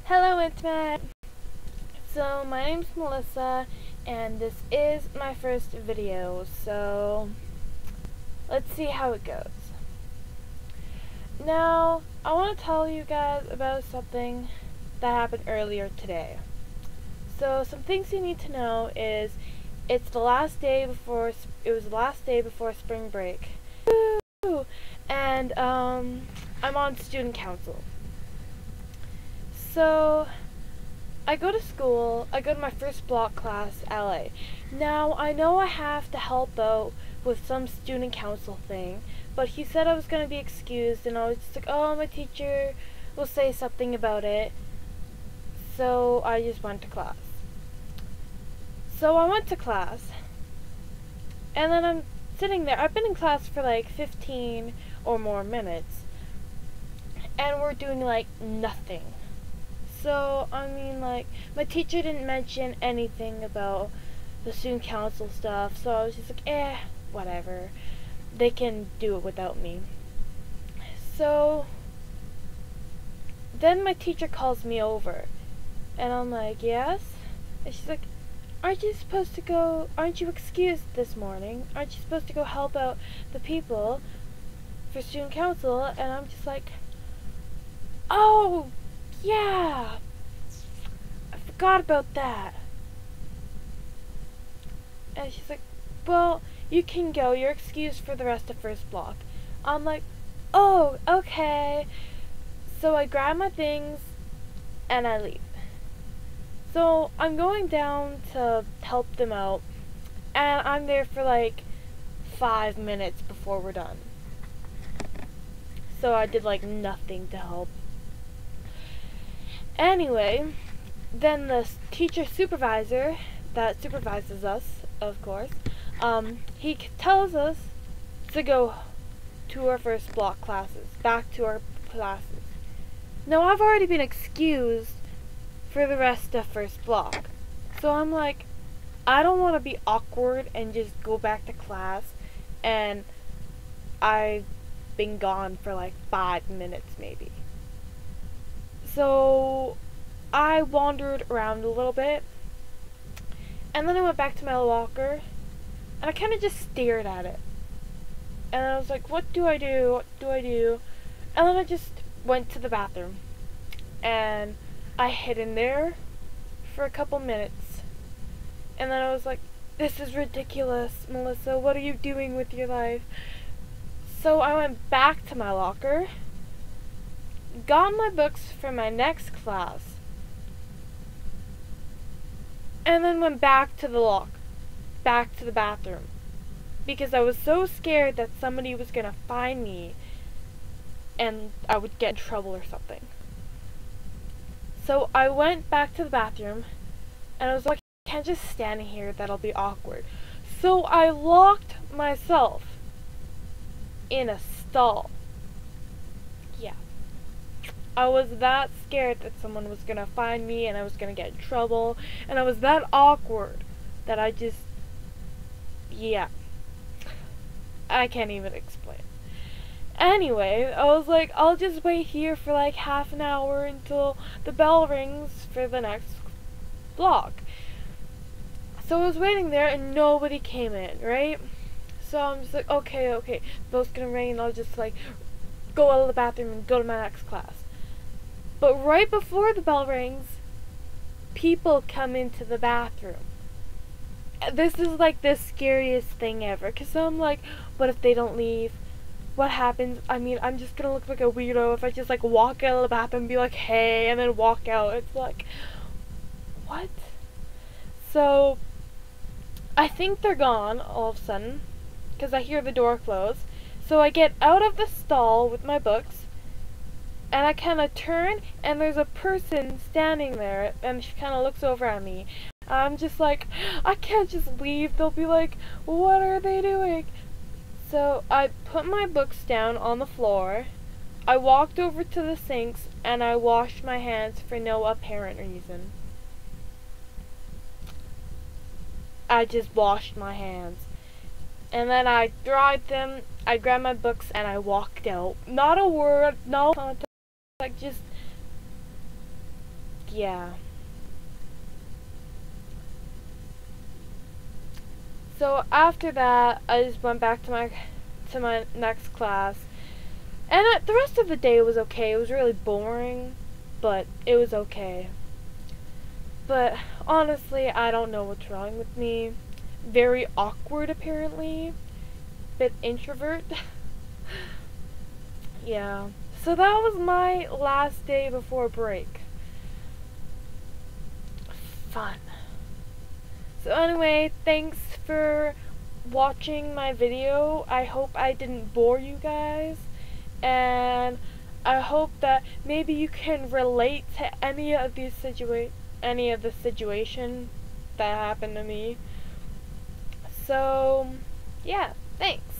Hello Internet! So my name's Melissa and this is my first video, so let's see how it goes. Now, I want to tell you guys about something that happened earlier today. So some things you need to know is it was the last day before spring break. Woo! And I'm on student council. So I go to school, I go to my first block class, LA. Now, I know I have to help out with some student council thing, but he said I was going to be excused, and I was just like, oh, my teacher will say something about it. So I just went to class. So I went to class, and then I'm sitting there. I've been in class for like 15 or more minutes, and we're doing like nothing. So, I mean, like, my teacher didn't mention anything about the student council stuff, so I was just like, whatever. They can do it without me. So, then my teacher calls me over, and I'm like, yes? And she's like, aren't you excused this morning? Aren't you supposed to go help out the people for student council? And I'm just like, oh, yeah, I forgot about that. And she's like, well, you can go. You're excused for the rest of first block. I'm like, oh, okay. So I grab my things and I leave. So I'm going down to help them out, and I'm there for like 5 minutes before we're done. So I did like nothing to help. Anyway, then the teacher supervisor that supervises us, of course, he tells us to go to our first block classes, back to our classes. Now, I've already been excused for the rest of first block, so I'm like, I don't want to be awkward and just go back to class, and I've been gone for like 5 minutes maybe. So I wandered around a little bit, and then I went back to my locker, and I kind of just stared at it. And I was like, what do I do? What do I do? And then I just went to the bathroom, and I hid in there for a couple minutes. And then I was like, this is ridiculous, Melissa. What are you doing with your life? So I went back to my locker, got my books for my next class, and then went back to the bathroom, because I was so scared that somebody was gonna find me and I would get in trouble or something. So I went back to the bathroom, and I was like, I can't just stand here, that'll be awkward. So I locked myself in a stall. Yeah. I was that scared that someone was gonna find me and I was gonna get in trouble, and I was that awkward that I just, yeah, I can't even explain. Anyway, I was like, I'll just wait here for like half an hour until the bell rings for the next block. So I was waiting there and nobody came in, right? So I'm just like, okay, bell's gonna ring, and I'll just like go out of the bathroom and go to my next class. But right before the bell rings, people come into the bathroom. This is like the scariest thing ever, because I'm like, what if they don't leave? What happens? I mean, I'm just gonna look like a weirdo if I just like walk out of the bathroom and be like, hey, and then walk out. It's like, what? So I think they're gone all of a sudden, because I hear the door close. So I get out of the stall with my books, and I kind of turn, and there's a person standing there, and she kind of looks over at me. I'm just like, I can't just leave. They'll be like, what are they doing? So I put my books down on the floor. I walked over to the sinks, and I washed my hands for no apparent reason. I just washed my hands. And then I dried them, I grabbed my books, and I walked out. Not a word, no contact, just yeah. So after that, I just went back to my next class, and the rest of the day was okay. It was really boring, but it was okay. But honestly, I don't know what's wrong with me. Very awkward, apparently. Bit introvert. Yeah. So that was my last day before break. Fun. So anyway, thanks for watching my video. I hope I didn't bore you guys. And I hope that maybe you can relate to any of the situation that happened to me. So, yeah, thanks.